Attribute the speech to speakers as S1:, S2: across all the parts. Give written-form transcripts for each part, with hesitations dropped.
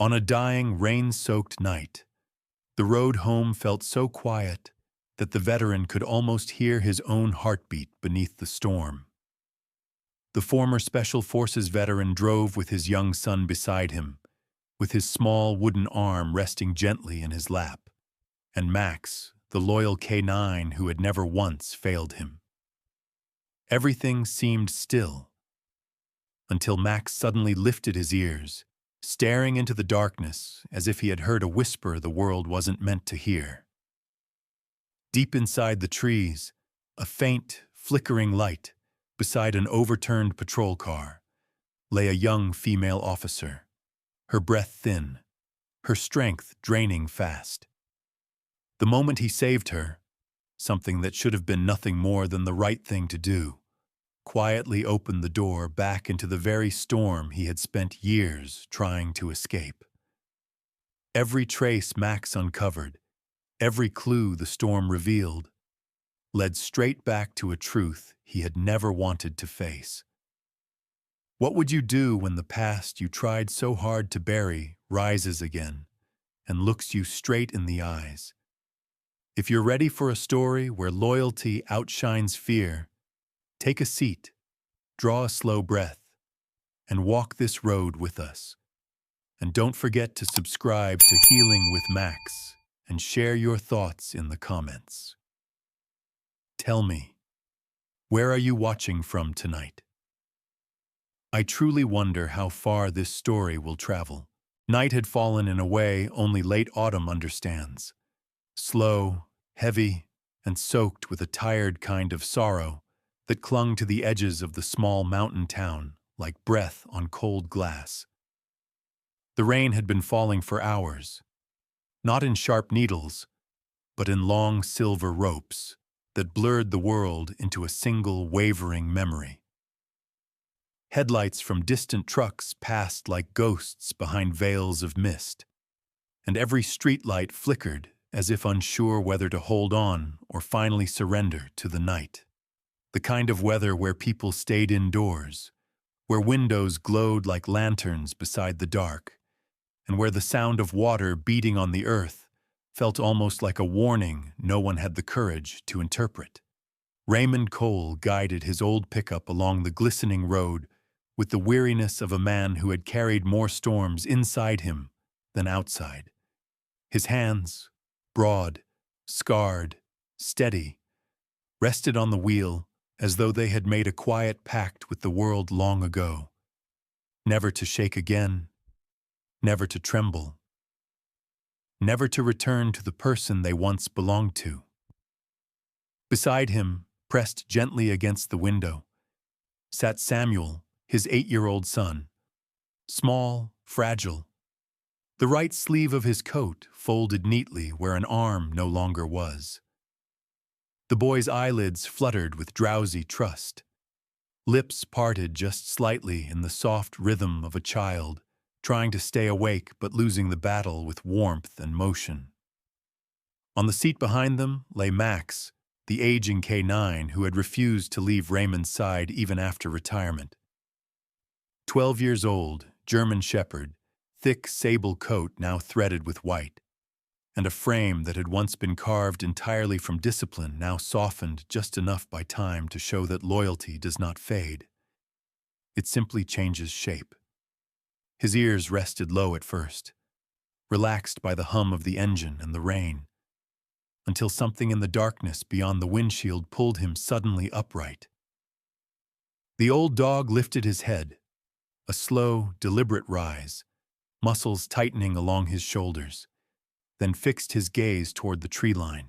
S1: On a dying, rain-soaked night, the road home felt so quiet that the veteran could almost hear his own heartbeat beneath the storm. The former Special Forces veteran drove with his young son beside him, with his small wooden arm resting gently in his lap, and Max, the loyal K9 who had never once failed him. Everything seemed still, until Max suddenly lifted his ears, staring into the darkness as if he had heard a whisper the world wasn't meant to hear. Deep inside the trees, a faint, flickering light, beside an overturned patrol car, lay a young female officer, her breath thin, her strength draining fast. The moment he saved her, something that should have been nothing more than the right thing to do, quietly opened the door back into the very storm he had spent years trying to escape. Every trace Max uncovered, every clue the storm revealed, led straight back to a truth he had never wanted to face. What would you do when the past you tried so hard to bury rises again and looks you straight in the eyes? If you're ready for a story where loyalty outshines fear, take a seat, draw a slow breath, and walk this road with us. And don't forget to subscribe to Healing with Max and share your thoughts in the comments. Tell me, where are you watching from tonight? I truly wonder how far this story will travel. Night had fallen in a way only late autumn understands. Slow, heavy, and soaked with a tired kind of sorrow that clung to the edges of the small mountain town like breath on cold glass. The rain had been falling for hours, not in sharp needles, but in long silver ropes that blurred the world into a single wavering memory. Headlights from distant trucks passed like ghosts behind veils of mist, and every streetlight flickered as if unsure whether to hold on or finally surrender to the night. The kind of weather where people stayed indoors, where windows glowed like lanterns beside the dark, and where the sound of water beating on the earth felt almost like a warning no one had the courage to interpret. Raymond Cole guided his old pickup along the glistening road with the weariness of a man who had carried more storms inside him than outside. His hands, broad, scarred, steady, rested on the wheel as though they had made a quiet pact with the world long ago, never to shake again, never to tremble, never to return to the person they once belonged to. Beside him, pressed gently against the window, sat Samuel, his 8-year-old son, small, fragile, the right sleeve of his coat folded neatly where an arm no longer was. The boy's eyelids fluttered with drowsy trust, lips parted just slightly in the soft rhythm of a child trying to stay awake but losing the battle with warmth and motion. On the seat behind them lay Max, the aging K9 who had refused to leave Raymond's side even after retirement. 12 years old, German Shepherd, thick sable coat now threaded with white, and a frame that had once been carved entirely from discipline now softened just enough by time to show that loyalty does not fade. It simply changes shape. His ears rested low at first, relaxed by the hum of the engine and the rain, until something in the darkness beyond the windshield pulled him suddenly upright. The old dog lifted his head, a slow, deliberate rise, muscles tightening along his shoulders, then fixed his gaze toward the tree line.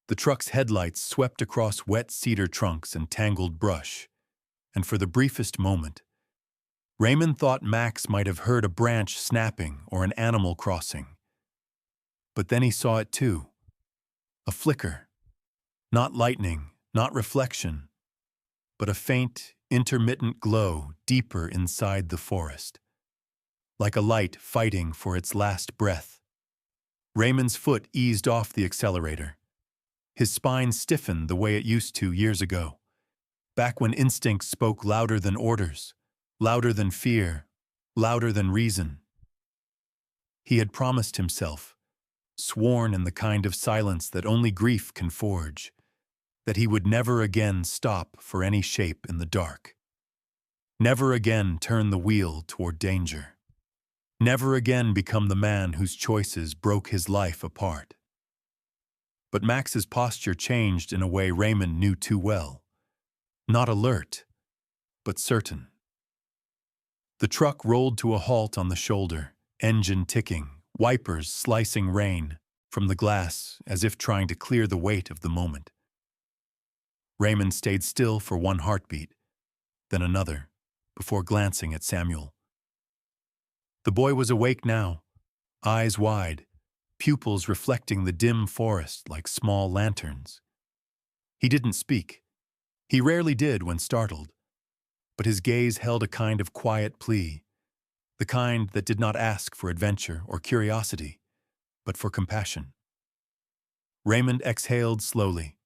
S1: The truck's headlights swept across wet cedar trunks and tangled brush, and for the briefest moment, Raymond thought Max might have heard a branch snapping or an animal crossing. But then he saw it too. A flicker. Not lightning, not reflection, but a faint, intermittent glow deeper inside the forest. Like a light fighting for its last breath. Raymond's foot eased off the accelerator. His spine stiffened the way it used to years ago, back when instincts spoke louder than orders, louder than fear, louder than reason. He had promised himself, sworn in the kind of silence that only grief can forge, that he would never again stop for any shape in the dark. Never again turn the wheel toward danger. Never again become the man whose choices broke his life apart. But Max's posture changed in a way Raymond knew too well. Not alert, but certain. The truck rolled to a halt on the shoulder, engine ticking, wipers slicing rain from the glass as if trying to clear the weight of the moment. Raymond stayed still for one heartbeat, then another, before glancing at Samuel. The boy was awake now, eyes wide, pupils reflecting the dim forest like small lanterns. He didn't speak. He rarely did when startled, but his gaze held a kind of quiet plea, the kind that did not ask for adventure or curiosity, but for compassion. Raymond exhaled slowly,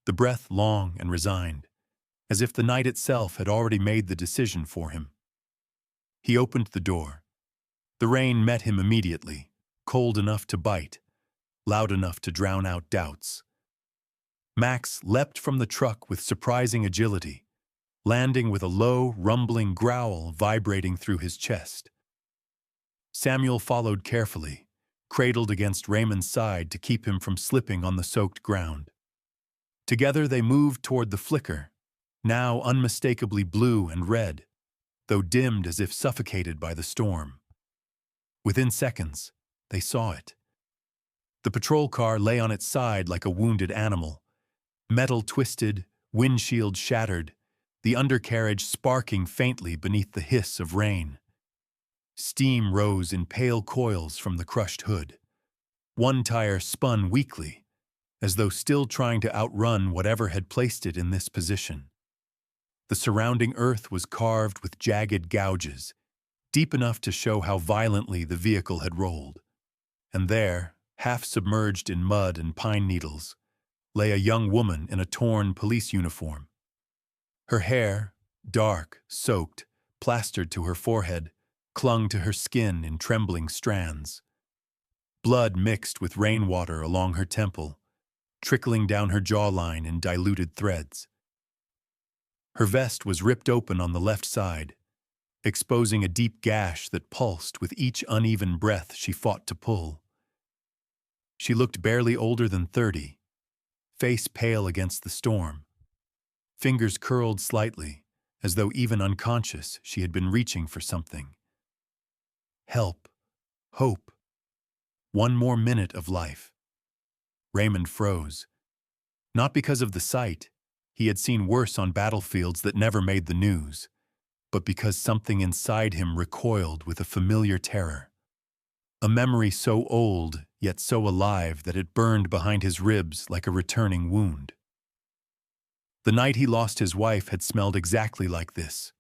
S1: the breath long and resigned, as if the night itself had already made the decision for him. He opened the door. The rain met him immediately, cold enough to bite, loud enough to drown out doubts. Max leapt from the truck with surprising agility, landing with a low, rumbling growl vibrating through his chest. Samuel followed carefully, cradled against Raymond's side to keep him from slipping on the soaked ground. Together they moved toward the flicker, now unmistakably blue and red, though dimmed as if suffocated by the storm. Within seconds, they saw it. The patrol car lay on its side like a wounded animal, metal twisted, windshield shattered, the undercarriage sparking faintly beneath the hiss of rain. Steam rose in pale coils from the crushed hood. One tire spun weakly, as though still trying to outrun whatever had placed it in this position. The surrounding earth was carved with jagged gouges, deep enough to show how violently the vehicle had rolled. And there, half submerged in mud and pine needles, lay a young woman in a torn police uniform. Her hair, dark, soaked, plastered to her forehead, clung to her skin in trembling strands. Blood mixed with rainwater along her temple, trickling down her jawline in diluted threads. Her vest was ripped open on the left side, exposing a deep gash that pulsed with each uneven breath she fought to pull. She looked barely older than 30, face pale against the storm, fingers curled slightly, as though even unconscious she had been reaching for something. Help. Hope. One more minute of life. Raymond froze. Not because of the sight, he had seen worse on battlefields that never made the news, but because something inside him recoiled with a familiar terror. A memory so old, yet so alive that it burned behind his ribs like a returning wound. The night he lost his wife had smelled exactly like this.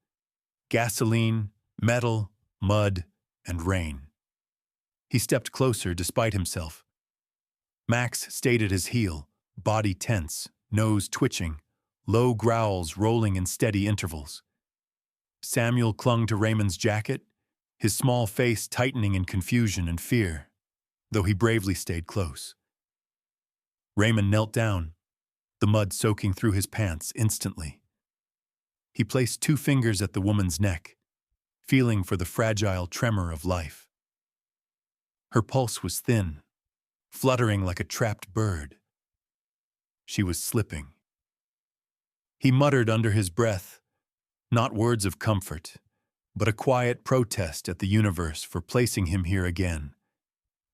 S1: Gasoline, metal, mud, and rain. He stepped closer despite himself. Max stayed at his heel, body tense, nose twitching, low growls rolling in steady intervals. Samuel clung to Raymond's jacket, his small face tightening in confusion and fear, though he bravely stayed close. Raymond knelt down, the mud soaking through his pants instantly. He placed 2 fingers at the woman's neck, feeling for the fragile tremor of life. Her pulse was thin, fluttering like a trapped bird. She was slipping. He muttered under his breath, not words of comfort, but a quiet protest at the universe for placing him here again,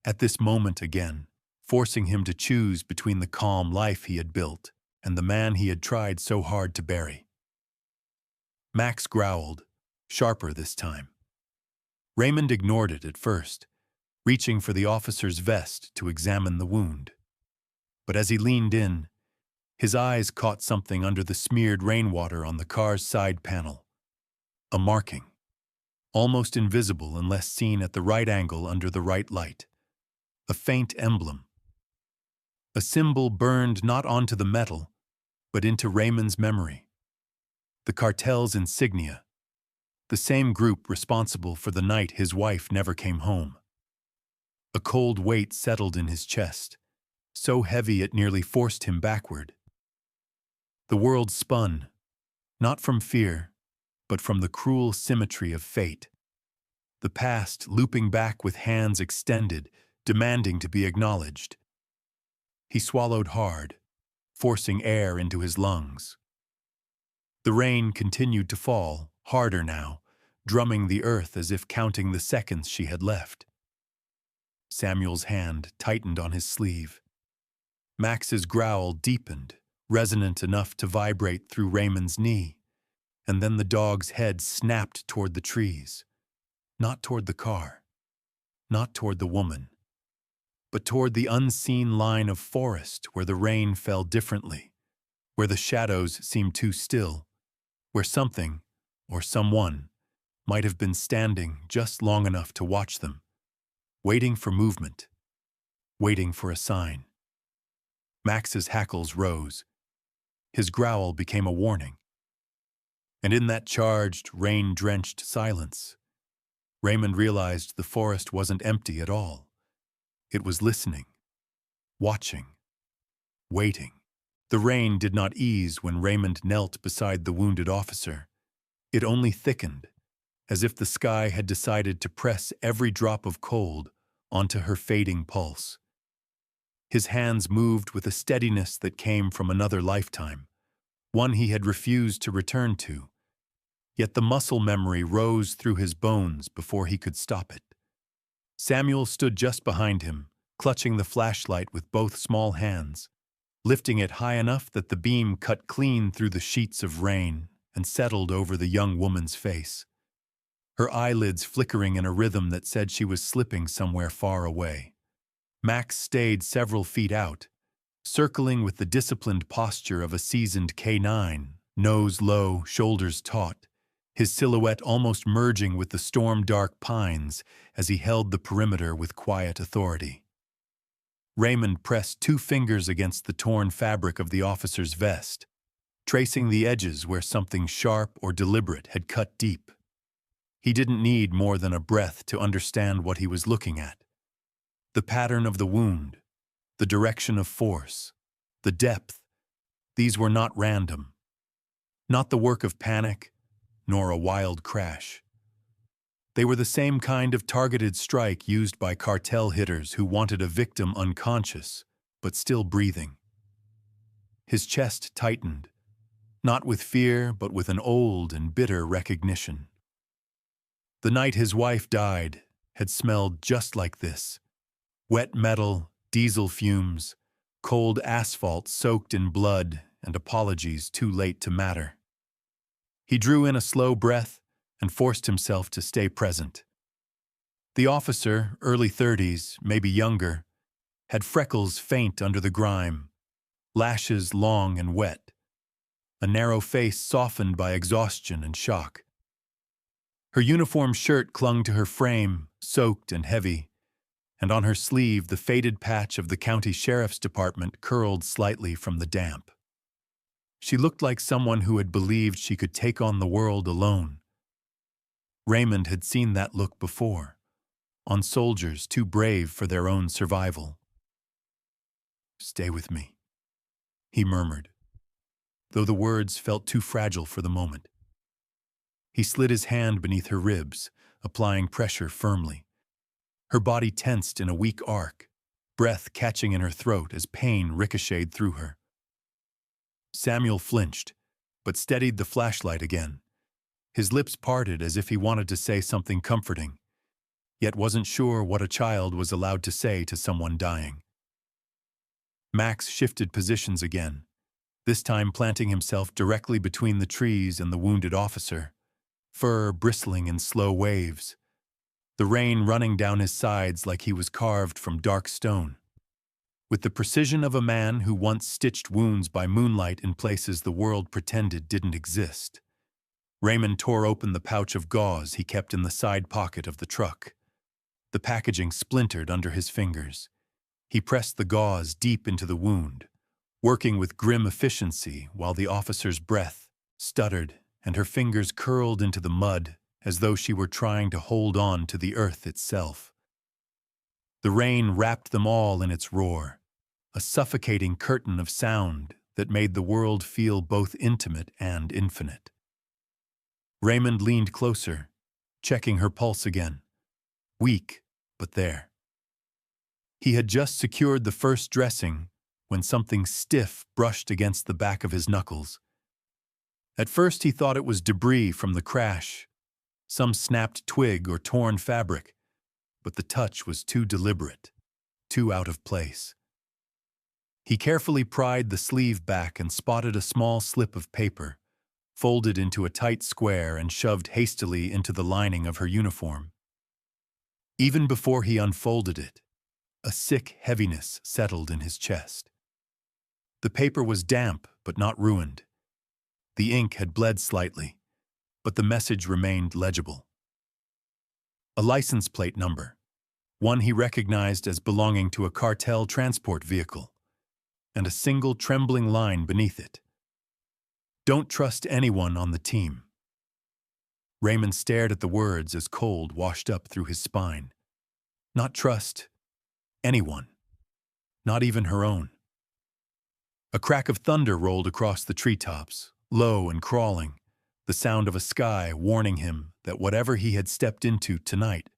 S1: at this moment again, forcing him to choose between the calm life he had built and the man he had tried so hard to bury. Max growled, sharper this time. Raymond ignored it at first, reaching for the officer's vest to examine the wound. But as he leaned in, his eyes caught something under the smeared rainwater on the car's side panel. A marking, almost invisible unless seen at the right angle under the right light. A faint emblem. A symbol burned not onto the metal, but into Raymond's memory. The cartel's insignia, the same group responsible for the night his wife never came home. A cold weight settled in his chest, so heavy it nearly forced him backward. The world spun, not from fear, but from the cruel symmetry of fate. The past looping back with hands extended, demanding to be acknowledged. He swallowed hard, forcing air into his lungs. The rain continued to fall, harder now, drumming the earth as if counting the seconds she had left. Samuel's hand tightened on his sleeve. Max's growl deepened, resonant enough to vibrate through Raymond's knee, and then the dog's head snapped toward the trees. Not toward the car, not toward the woman, but toward the unseen line of forest where the rain fell differently, where the shadows seemed too still, where something, or someone, might have been standing just long enough to watch them, waiting for movement, waiting for a sign. Max's hackles rose. His growl became a warning. And in that charged, rain-drenched silence, Raymond realized the forest wasn't empty at all. It was listening, watching, waiting. The rain did not ease when Raymond knelt beside the wounded officer. It only thickened, as if the sky had decided to press every drop of cold onto her fading pulse. His hands moved with a steadiness that came from another lifetime, one he had refused to return to. Yet the muscle memory rose through his bones before he could stop it. Samuel stood just behind him, clutching the flashlight with both small hands, lifting it high enough that the beam cut clean through the sheets of rain and settled over the young woman's face, her eyelids flickering in a rhythm that said she was slipping somewhere far away. Max stayed several feet out, circling with the disciplined posture of a seasoned K9, nose low, shoulders taut, his silhouette almost merging with the storm-dark pines as he held the perimeter with quiet authority. Raymond pressed 2 fingers against the torn fabric of the officer's vest, tracing the edges where something sharp or deliberate had cut deep. He didn't need more than a breath to understand what he was looking at. The pattern of the wound, the direction of force, the depth, these were not random. Not the work of panic, nor a wild crash. They were the same kind of targeted strike used by cartel hitters who wanted a victim unconscious, but still breathing. His chest tightened, not with fear, but with an old and bitter recognition. The night his wife died had smelled just like this. Wet metal, diesel fumes, cold asphalt soaked in blood, and apologies too late to matter. He drew in a slow breath and forced himself to stay present. The officer, early 30s, maybe younger, had freckles faint under the grime, lashes long and wet, a narrow face softened by exhaustion and shock. Her uniform shirt clung to her frame, soaked and heavy, and on her sleeve the faded patch of the county sheriff's department curled slightly from the damp. She looked like someone who had believed she could take on the world alone. Raymond had seen that look before, on soldiers too brave for their own survival. "Stay with me," he murmured, though the words felt too fragile for the moment. He slid his hand beneath her ribs, applying pressure firmly. Her body tensed in a weak arc, breath catching in her throat as pain ricocheted through her. Samuel flinched, but steadied the flashlight again. His lips parted as if he wanted to say something comforting, yet wasn't sure what a child was allowed to say to someone dying. Max shifted positions again, this time planting himself directly between the trees and the wounded officer, fur bristling in slow waves, the rain running down his sides like he was carved from dark stone. With the precision of a man who once stitched wounds by moonlight in places the world pretended didn't exist, Raymond tore open the pouch of gauze he kept in the side pocket of the truck. The packaging splintered under his fingers. He pressed the gauze deep into the wound, working with grim efficiency while the officer's breath stuttered and her fingers curled into the mud as though she were trying to hold on to the earth itself. The rain wrapped them all in its roar, a suffocating curtain of sound that made the world feel both intimate and infinite. Raymond leaned closer, checking her pulse again. Weak, but there. He had just secured the first dressing when something stiff brushed against the back of his knuckles. At first he thought it was debris from the crash, some snapped twig or torn fabric, but the touch was too deliberate, too out of place. He carefully pried the sleeve back and spotted a small slip of paper, folded into a tight square and shoved hastily into the lining of her uniform. Even before he unfolded it, a sick heaviness settled in his chest. The paper was damp but not ruined. The ink had bled slightly, but the message remained legible. A license plate number, one he recognized as belonging to a cartel transport vehicle, and a single trembling line beneath it. "Don't trust anyone on the team." Raymond stared at the words as cold washed up through his spine. Not trust anyone, not even her own. A crack of thunder rolled across the treetops, low and crawling, the sound of a sky warning him that whatever he had stepped into tonight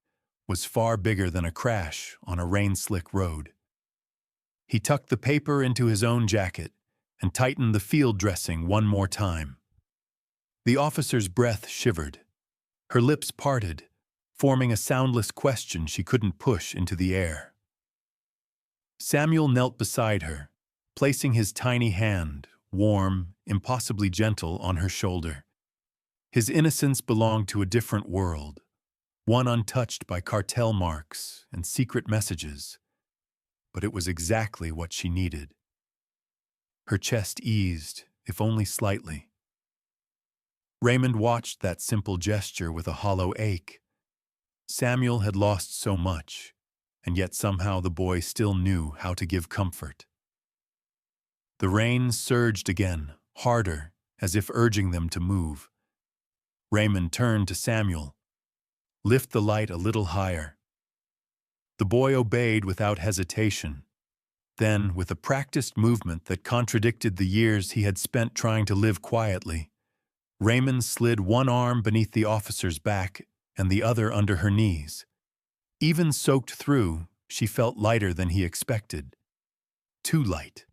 S1: was far bigger than a crash on a rain-slick road. He tucked the paper into his own jacket and tightened the field dressing one more time. The officer's breath shivered. Her lips parted, forming a soundless question she couldn't push into the air. Samuel knelt beside her, placing his tiny hand, warm, impossibly gentle, on her shoulder. His innocence belonged to a different world, one untouched by cartel marks and secret messages. But it was exactly what she needed. Her chest eased, if only slightly. Raymond watched that simple gesture with a hollow ache. Samuel had lost so much, and yet somehow the boy still knew how to give comfort. The rain surged again, harder, as if urging them to move. Raymond turned to Samuel. "Lift the light a little higher." The boy obeyed without hesitation. Then, with a practiced movement that contradicted the years he had spent trying to live quietly, Raymond slid one arm beneath the officer's back and the other under her knees. Even soaked through, she felt lighter than he expected. Too light.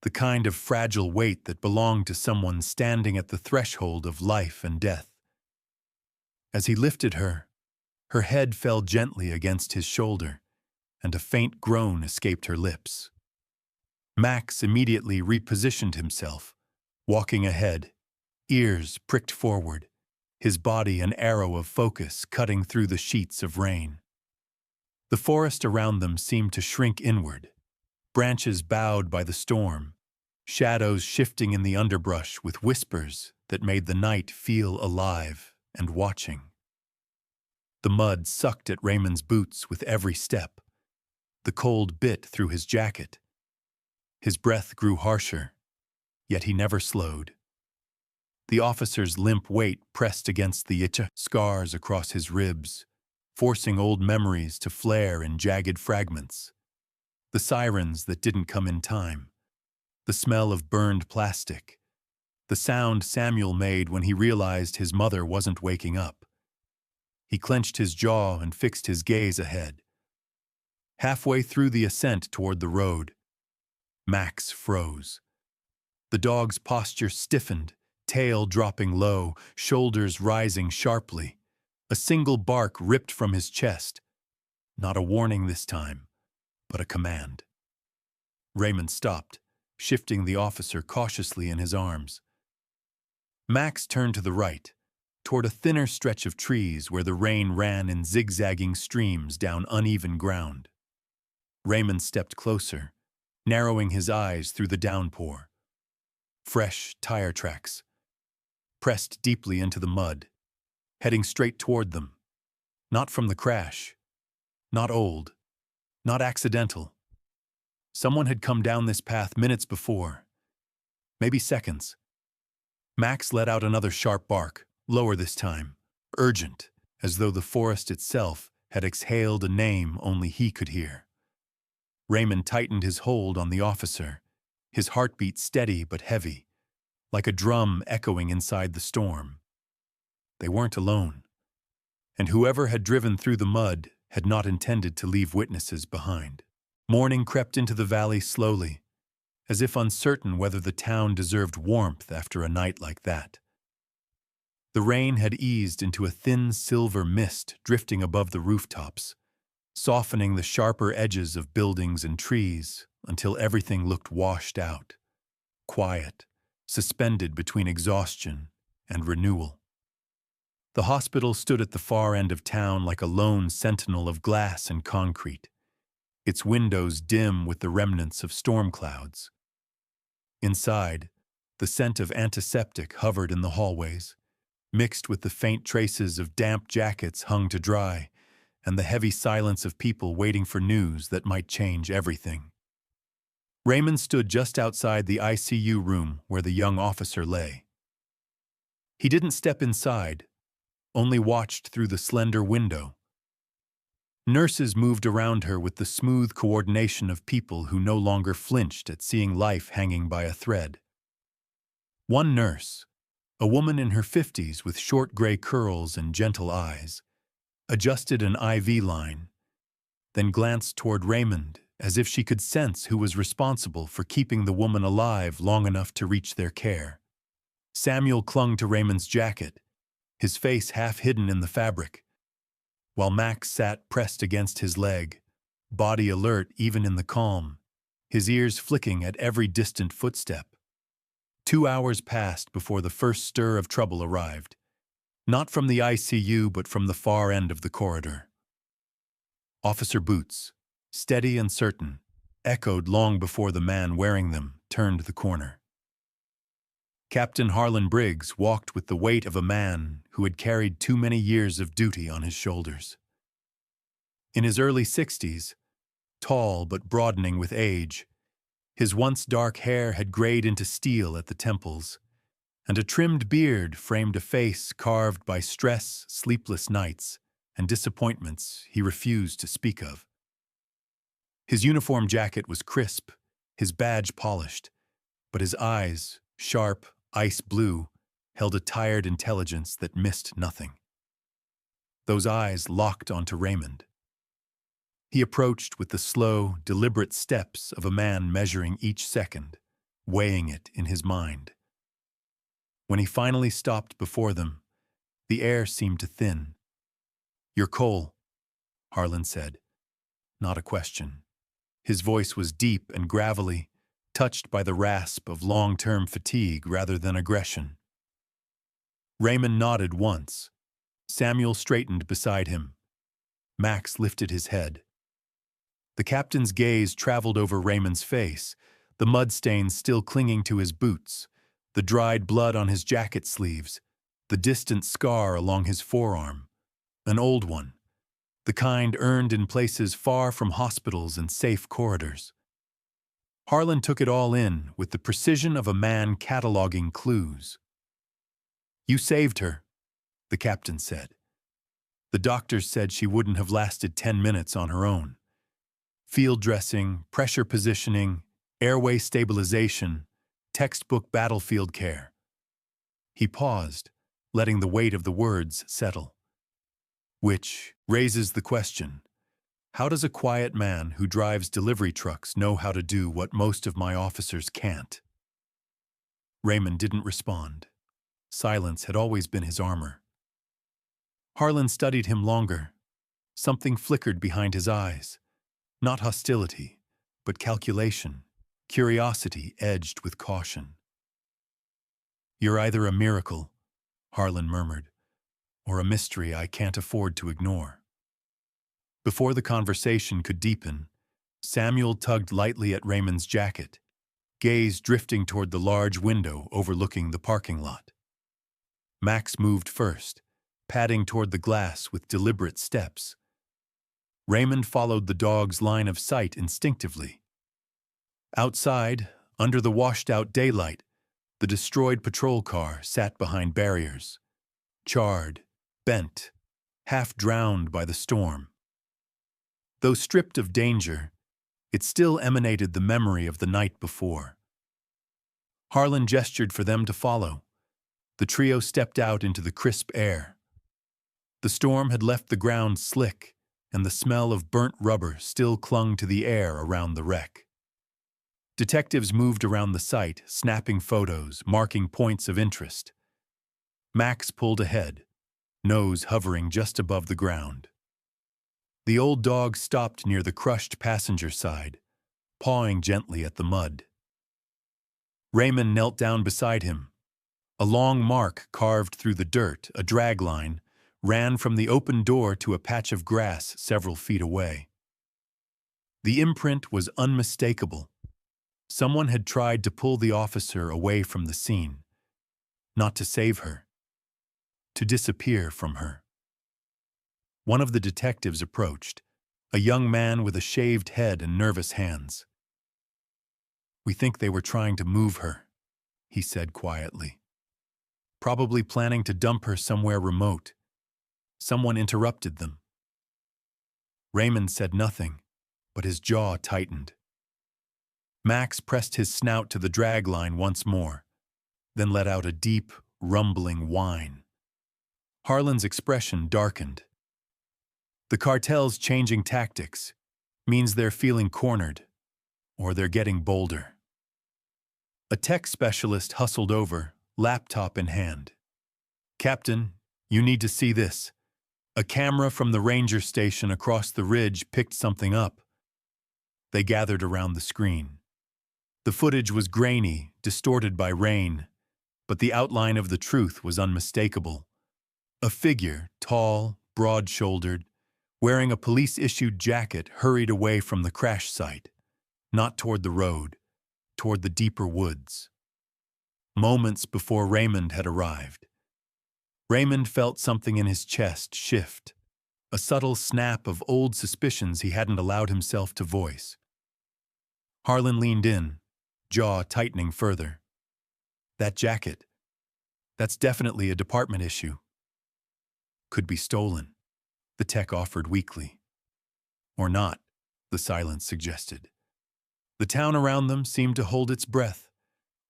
S1: The kind of fragile weight that belonged to someone standing at the threshold of life and death. As he lifted her, her head fell gently against his shoulder, and a faint groan escaped her lips. Max immediately repositioned himself, walking ahead, ears pricked forward, his body an arrow of focus cutting through the sheets of rain. The forest around them seemed to shrink inward, branches bowed by the storm, shadows shifting in the underbrush with whispers that made the night feel alive and watching. The mud sucked at Raymond's boots with every step. The cold bit through his jacket. His breath grew harsher, yet he never slowed. The officer's limp weight pressed against the itcha scars across his ribs, forcing old memories to flare in jagged fragments. The sirens that didn't come in time. The smell of burned plastic. The sound Samuel made when he realized his mother wasn't waking up. He clenched his jaw and fixed his gaze ahead. Halfway through the ascent toward the road, Max froze. The dog's posture stiffened, tail dropping low, shoulders rising sharply. A single bark ripped from his chest. Not a warning this time, but a command. Raymond stopped, shifting the officer cautiously in his arms. Max turned to the right, toward a thinner stretch of trees where the rain ran in zigzagging streams down uneven ground. Raymond stepped closer, narrowing his eyes through the downpour. Fresh tire tracks, pressed deeply into the mud, heading straight toward them. Not from the crash, not old, not accidental. Someone had come down this path minutes before, maybe seconds. Max let out another sharp bark, lower this time, urgent, as though the forest itself had exhaled a name only he could hear. Raymond tightened his hold on the officer, his heartbeat steady but heavy, like a drum echoing inside the storm. They weren't alone, and whoever had driven through the mud had not intended to leave witnesses behind. Morning crept into the valley slowly, as if uncertain whether the town deserved warmth after a night like that. The rain had eased into a thin silver mist drifting above the rooftops, softening the sharper edges of buildings and trees until everything looked washed out, quiet, suspended between exhaustion and renewal. The hospital stood at the far end of town like a lone sentinel of glass and concrete, its windows dim with the remnants of storm clouds. Inside, the scent of antiseptic hovered in the hallways, mixed with the faint traces of damp jackets hung to dry and the heavy silence of people waiting for news that might change everything. Raymond stood just outside the ICU room where the young officer lay. He didn't step inside, only watched through the slender window. Nurses moved around her with the smooth coordination of people who no longer flinched at seeing life hanging by a thread. One nurse, a woman in her 50s with short gray curls and gentle eyes, adjusted an IV line, then glanced toward Raymond as if she could sense who was responsible for keeping the woman alive long enough to reach their care. Samuel clung to Raymond's jacket, his face half hidden in the fabric, while Max sat pressed against his leg, body alert even in the calm, his ears flicking at every distant footstep. 2 hours passed before the first stir of trouble arrived, not from the ICU but from the far end of the corridor. Officer boots, steady and certain, echoed long before the man wearing them turned the corner. Captain Harlan Briggs walked with the weight of a man who had carried too many years of duty on his shoulders. In his early 60s, tall but broadening with age, his once dark hair had grayed into steel at the temples, and a trimmed beard framed a face carved by stress, sleepless nights, and disappointments he refused to speak of. His uniform jacket was crisp, his badge polished, but his eyes, sharp, ice blue, held a tired intelligence that missed nothing. Those eyes locked onto Raymond. He approached with the slow, deliberate steps of a man measuring each second, weighing it in his mind. When he finally stopped before them, the air seemed to thin. "You're Cole," Harlan said. Not a question. His voice was deep and gravelly, touched by the rasp of long-term fatigue rather than aggression. Raymond nodded once. Samuel straightened beside him. Max lifted his head. The captain's gaze traveled over Raymond's face, the mud stains still clinging to his boots, the dried blood on his jacket sleeves, the distant scar along his forearm, an old one, the kind earned in places far from hospitals and safe corridors. Harlan took it all in with the precision of a man cataloging clues. "You saved her," the captain said. "The doctors said she wouldn't have lasted 10 minutes on her own. Field dressing, pressure positioning, airway stabilization, textbook battlefield care." He paused, letting the weight of the words settle. Which raises the question, how does a quiet man who drives delivery trucks know how to do what most of my officers can't? Raymond didn't respond. Silence had always been his armor. Harlan studied him longer. Something flickered behind his eyes. Not hostility, but calculation, curiosity edged with caution. "You're either a miracle," Harlan murmured, "or a mystery I can't afford to ignore." Before the conversation could deepen, Samuel tugged lightly at Raymond's jacket, gaze drifting toward the large window overlooking the parking lot. Max moved first, padding toward the glass with deliberate steps. Raymond followed the dog's line of sight instinctively. Outside, under the washed-out daylight, the destroyed patrol car sat behind barriers, charred, bent, half drowned by the storm. Though stripped of danger, it still emanated the memory of the night before. Harlan gestured for them to follow. The trio stepped out into the crisp air. The storm had left the ground slick, and the smell of burnt rubber still clung to the air around the wreck. Detectives moved around the site, snapping photos, marking points of interest. Max pulled ahead, nose hovering just above the ground. The old dog stopped near the crushed passenger side, pawing gently at the mud. Raymond knelt down beside him. A long mark carved through the dirt, a drag line, ran from the open door to a patch of grass several feet away. The imprint was unmistakable. Someone had tried to pull the officer away from the scene, not to save her, to disappear from her. One of the detectives approached, a young man with a shaved head and nervous hands. "We think they were trying to move her," he said quietly. "Probably planning to dump her somewhere remote. Someone interrupted them." Raymond said nothing, but his jaw tightened. Max pressed his snout to the drag line once more, then let out a deep, rumbling whine. Harlan's expression darkened. The cartel's changing tactics means they're feeling cornered, or they're getting bolder. A tech specialist hustled over, laptop in hand. "Captain, you need to see this." A camera from the ranger station across the ridge picked something up. They gathered around the screen. The footage was grainy, distorted by rain, but the outline of the truth was unmistakable. A figure, tall, broad-shouldered, wearing a police-issued jacket, hurried away from the crash site, not toward the road, toward the deeper woods. Moments before Raymond had arrived. Raymond felt something in his chest shift, a subtle snap of old suspicions he hadn't allowed himself to voice. Harlan leaned in, jaw tightening further. "That jacket, that's definitely a department issue. Could be stolen," the tech offered weakly. "Or not," the silence suggested. The town around them seemed to hold its breath,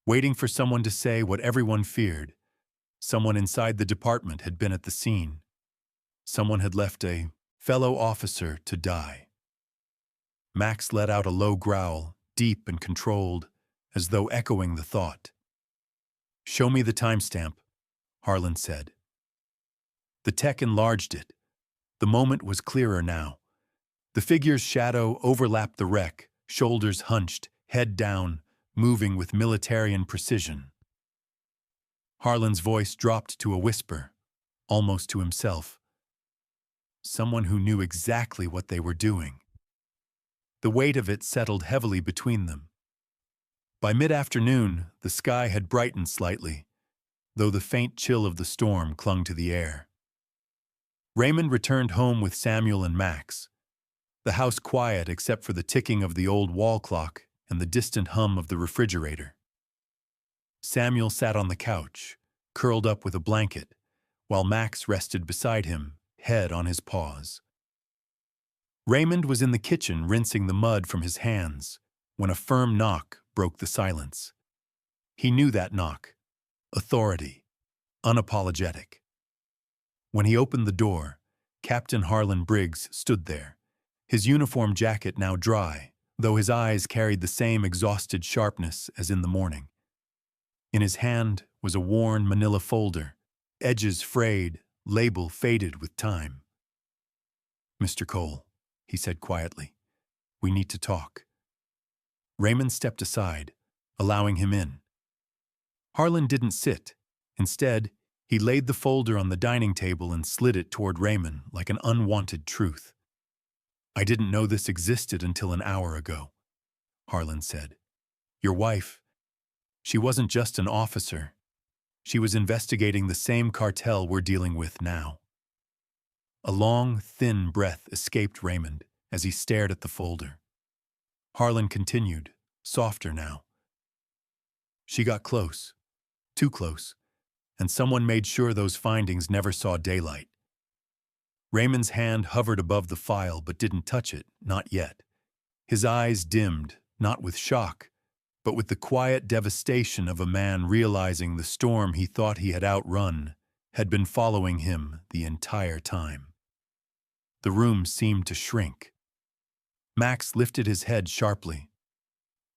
S1: waiting for someone to say what everyone feared. Someone inside the department had been at the scene. Someone had left a fellow officer to die. Max let out a low growl, deep and controlled, as though echoing the thought. "Show me the timestamp," Harlan said. The tech enlarged it. The moment was clearer now. The figure's shadow overlapped the wreck, shoulders hunched, head down, moving with militarian precision. Harlan's voice dropped to a whisper, almost to himself. Someone who knew exactly what they were doing. The weight of it settled heavily between them. By mid-afternoon, the sky had brightened slightly, though the faint chill of the storm clung to the air. Raymond returned home with Samuel and Max, the house quiet except for the ticking of the old wall clock and the distant hum of the refrigerator. Samuel sat on the couch, curled up with a blanket, while Max rested beside him, head on his paws. Raymond was in the kitchen rinsing the mud from his hands when a firm knock broke the silence. He knew that knock. Authority. Unapologetic. When he opened the door, Captain Harlan Briggs stood there, his uniform jacket now dry, though his eyes carried the same exhausted sharpness as in the morning. In his hand was a worn manila folder, edges frayed, label faded with time. "Mr. Cole," he said quietly, "we need to talk." Raymond stepped aside, allowing him in. Harlan didn't sit. Instead, he laid the folder on the dining table and slid it toward Raymond like an unwanted truth. "I didn't know this existed until an hour ago," Harlan said. "Your wife, she wasn't just an officer. She was investigating the same cartel we're dealing with now." A long, thin breath escaped Raymond as he stared at the folder. Harlan continued, softer now. "She got close, too close, and someone made sure those findings never saw daylight." Raymond's hand hovered above the file but didn't touch it, not yet. His eyes dimmed, not with shock, but with the quiet devastation of a man realizing the storm he thought he had outrun had been following him the entire time. The room seemed to shrink. Max lifted his head sharply.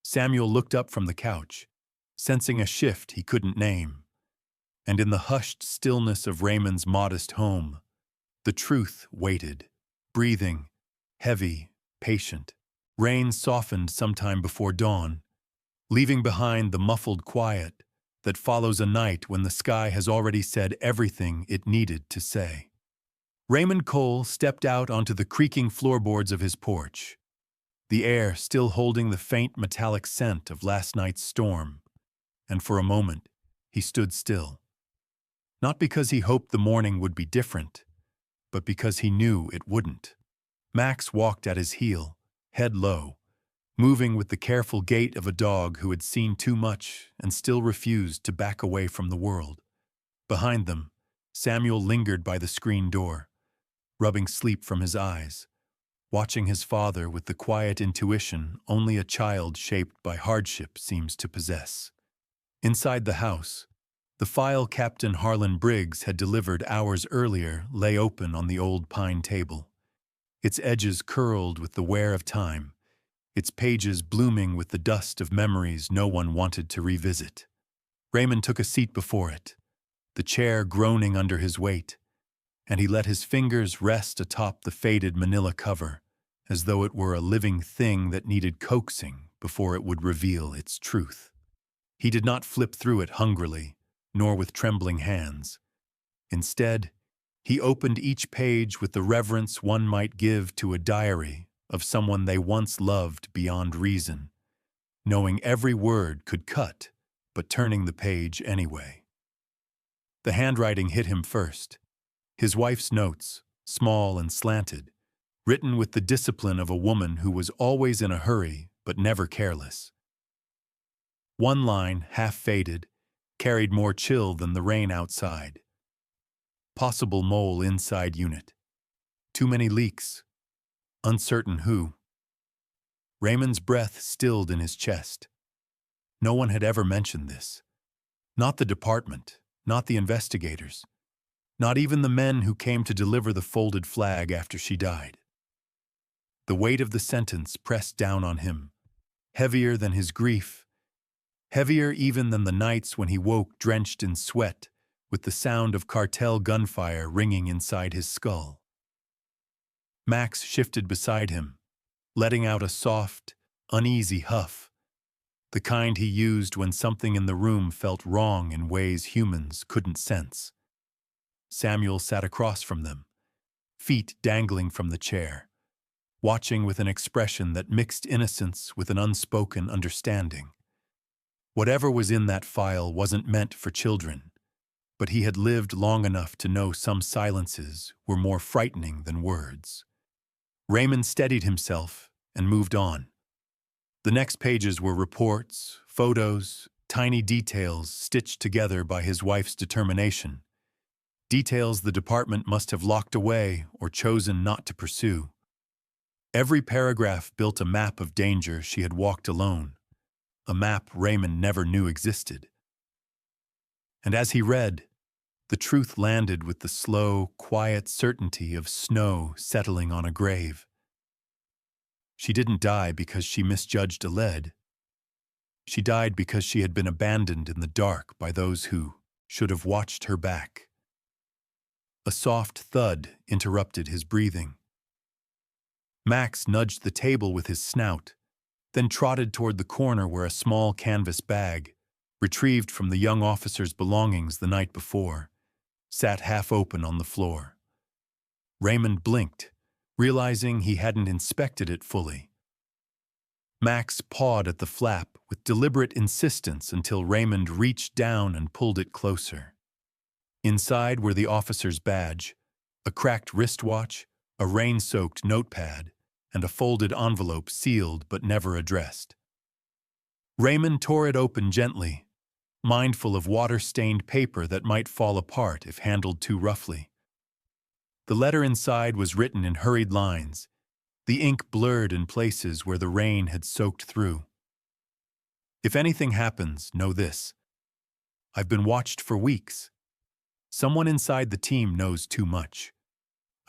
S1: Samuel looked up from the couch, sensing a shift he couldn't name. And in the hushed stillness of Raymond's modest home, the truth waited, breathing, heavy, patient. Rain softened sometime before dawn, leaving behind the muffled quiet that follows a night when the sky has already said everything it needed to say. Raymond Cole stepped out onto the creaking floorboards of his porch, the air still holding the faint metallic scent of last night's storm, and for a moment he stood still. Not because he hoped the morning would be different, but because he knew it wouldn't. Max walked at his heel, head low, moving with the careful gait of a dog who had seen too much and still refused to back away from the world. Behind them, Samuel lingered by the screen door, rubbing sleep from his eyes, watching his father with the quiet intuition only a child shaped by hardship seems to possess. Inside the house, the file Captain Harlan Briggs had delivered hours earlier lay open on the old pine table, its edges curled with the wear of time, its pages blooming with the dust of memories no one wanted to revisit. Raymond took a seat before it, the chair groaning under his weight, and he let his fingers rest atop the faded manila cover, as though it were a living thing that needed coaxing before it would reveal its truth. He did not flip through it hungrily, nor with trembling hands. Instead, he opened each page with the reverence one might give to a diary of someone they once loved beyond reason, knowing every word could cut, but turning the page anyway. The handwriting hit him first. His wife's notes, small and slanted, written with the discipline of a woman who was always in a hurry but never careless. One line, half faded, carried more chill than the rain outside. Possible mole inside unit. Too many leaks. Uncertain who. Raymond's breath stilled in his chest. No one had ever mentioned this. Not the department, not the investigators, not even the men who came to deliver the folded flag after she died. The weight of the sentence pressed down on him, heavier than his grief, heavier even than the nights when he woke drenched in sweat with the sound of cartel gunfire ringing inside his skull. Max shifted beside him, letting out a soft, uneasy huff, the kind he used when something in the room felt wrong in ways humans couldn't sense. Samuel sat across from them, feet dangling from the chair, watching with an expression that mixed innocence with an unspoken understanding. Whatever was in that file wasn't meant for children, but he had lived long enough to know some silences were more frightening than words. Raymond steadied himself and moved on. The next pages were reports, photos, tiny details stitched together by his wife's determination. Details the department must have locked away or chosen not to pursue. Every paragraph built a map of danger she had walked alone, a map Raymond never knew existed. And as he read, the truth landed with the slow, quiet certainty of snow settling on a grave. She didn't die because she misjudged a lead. She died because she had been abandoned in the dark by those who should have watched her back. A soft thud interrupted his breathing. Max nudged the table with his snout, then trotted toward the corner where a small canvas bag, retrieved from the young officer's belongings the night before, sat half open on the floor. Raymond blinked, realizing he hadn't inspected it fully. Max pawed at the flap with deliberate insistence until Raymond reached down and pulled it closer. Inside were the officer's badge, a cracked wristwatch, a rain-soaked notepad, and a folded envelope sealed but never addressed. Raymond tore it open gently, mindful of water-stained paper that might fall apart if handled too roughly. The letter inside was written in hurried lines, the ink blurred in places where the rain had soaked through. If anything happens, know this. I've been watched for weeks. Someone inside the team knows too much.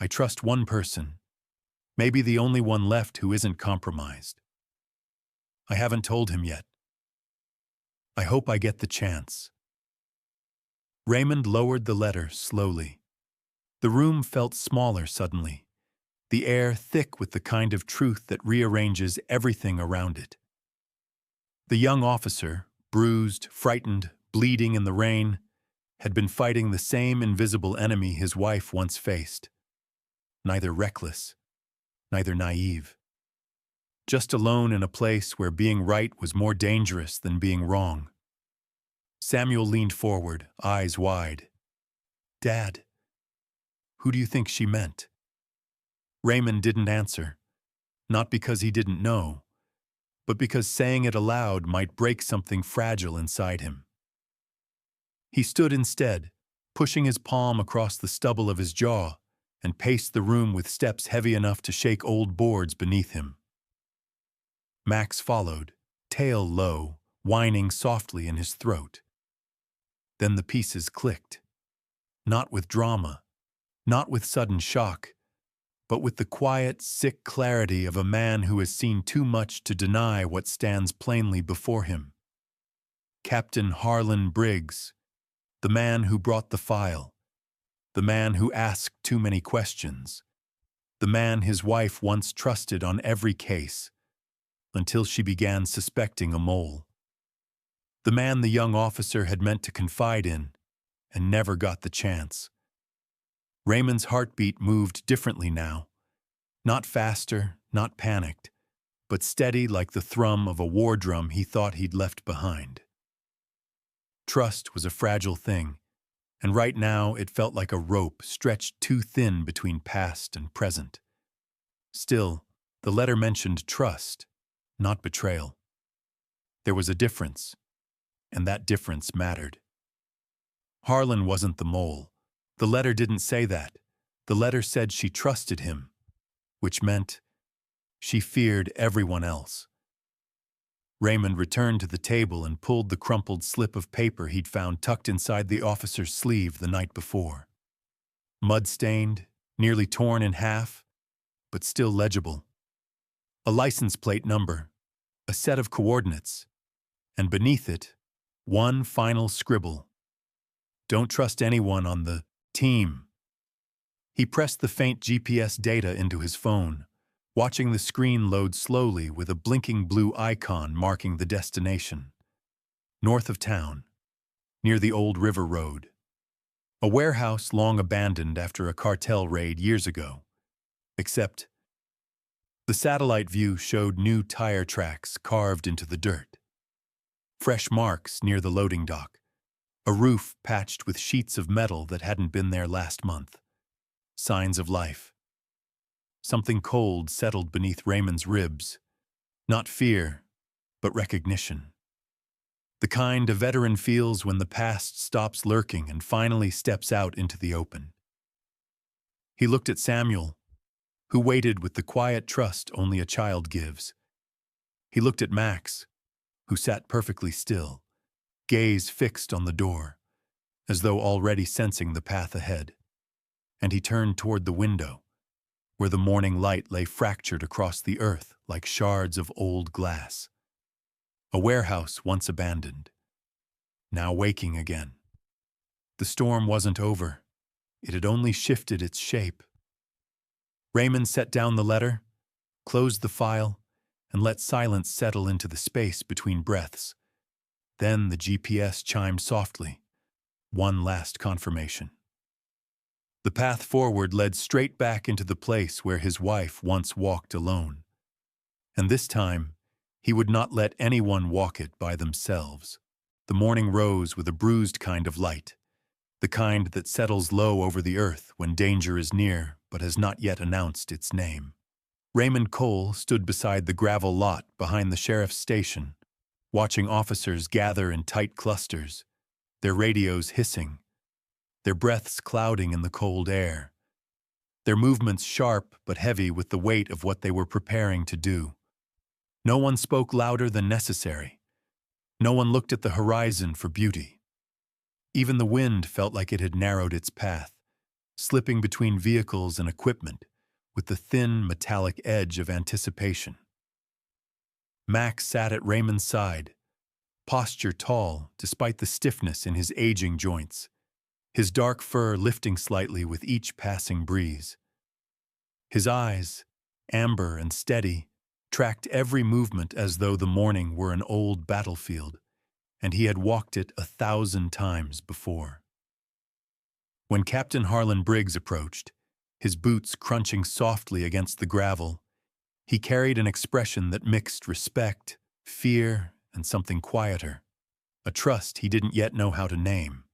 S1: I trust one person, maybe the only one left who isn't compromised. I haven't told him yet. I hope I get the chance. Raymond lowered the letter slowly. The room felt smaller suddenly, the air thick with the kind of truth that rearranges everything around it. The young officer, bruised, frightened, bleeding in the rain, had been fighting the same invisible enemy his wife once faced. Neither reckless, neither naive. Just alone in a place where being right was more dangerous than being wrong. Samuel leaned forward, eyes wide. "Dad, who do you think she meant?" Raymond didn't answer, not because he didn't know, but because saying it aloud might break something fragile inside him. He stood instead, pushing his palm across the stubble of his jaw, and paced the room with steps heavy enough to shake old boards beneath him. Max followed, tail low, whining softly in his throat. Then the pieces clicked. Not with drama, not with sudden shock, but with the quiet, sick clarity of a man who has seen too much to deny what stands plainly before him. Captain Harlan Briggs, the man who brought the file, the man who asked too many questions, the man his wife once trusted on every case, until she began suspecting a mole. The man the young officer had meant to confide in, and never got the chance. Raymond's heartbeat moved differently now. Not faster, not panicked, but steady like the thrum of a war drum he thought he'd left behind. Trust was a fragile thing, and right now it felt like a rope stretched too thin between past and present. Still, the letter mentioned trust, not betrayal. There was a difference, and that difference mattered. Harlan wasn't the mole. The letter didn't say that. The letter said she trusted him, which meant she feared everyone else. Raymond returned to the table and pulled the crumpled slip of paper he'd found tucked inside the officer's sleeve the night before. Mud-stained, nearly torn in half, but still legible. A license plate number, a set of coordinates, and beneath it, one final scribble. "Don't trust anyone on the team." He pressed the faint GPS data into his phone, watching the screen load slowly with a blinking blue icon marking the destination. North of town, near the old river road. A warehouse long abandoned after a cartel raid years ago. Except, the satellite view showed new tire tracks carved into the dirt. Fresh marks near the loading dock. A roof patched with sheets of metal that hadn't been there last month. Signs of life. Something cold settled beneath Raymond's ribs. Not fear, but recognition. The kind a veteran feels when the past stops lurking and finally steps out into the open. He looked at Samuel, who waited with the quiet trust only a child gives. He looked at Max, who sat perfectly still, gaze fixed on the door, as though already sensing the path ahead. And he turned toward the window, where the morning light lay fractured across the earth like shards of old glass. A warehouse once abandoned, now waking again. The storm wasn't over. It had only shifted its shape. Raymond set down the letter, closed the file, and let silence settle into the space between breaths. Then the GPS chimed softly. One last confirmation. The path forward led straight back into the place where his wife once walked alone. And this time, he would not let anyone walk it by themselves. The morning rose with a bruised kind of light, the kind that settles low over the earth when danger is near but has not yet announced its name. Raymond Cole stood beside the gravel lot behind the sheriff's station, watching officers gather in tight clusters, their radios hissing, their breaths clouding in the cold air. their movements sharp but heavy with the weight of what they were preparing to do. No one spoke louder than necessary. No one looked at the horizon for beauty. Even the wind felt like it had narrowed its path, slipping between vehicles and equipment with the thin, metallic edge of anticipation. Max sat at Raymond's side, posture tall despite the stiffness in his aging joints, his dark fur lifting slightly with each passing breeze. His eyes, amber and steady, tracked every movement as though the morning were an old battlefield, and he had walked it 1,000 times before. When Captain Harlan Briggs approached, his boots crunching softly against the gravel, he carried an expression that mixed respect, fear, and something quieter, a trust he didn't yet know how to name.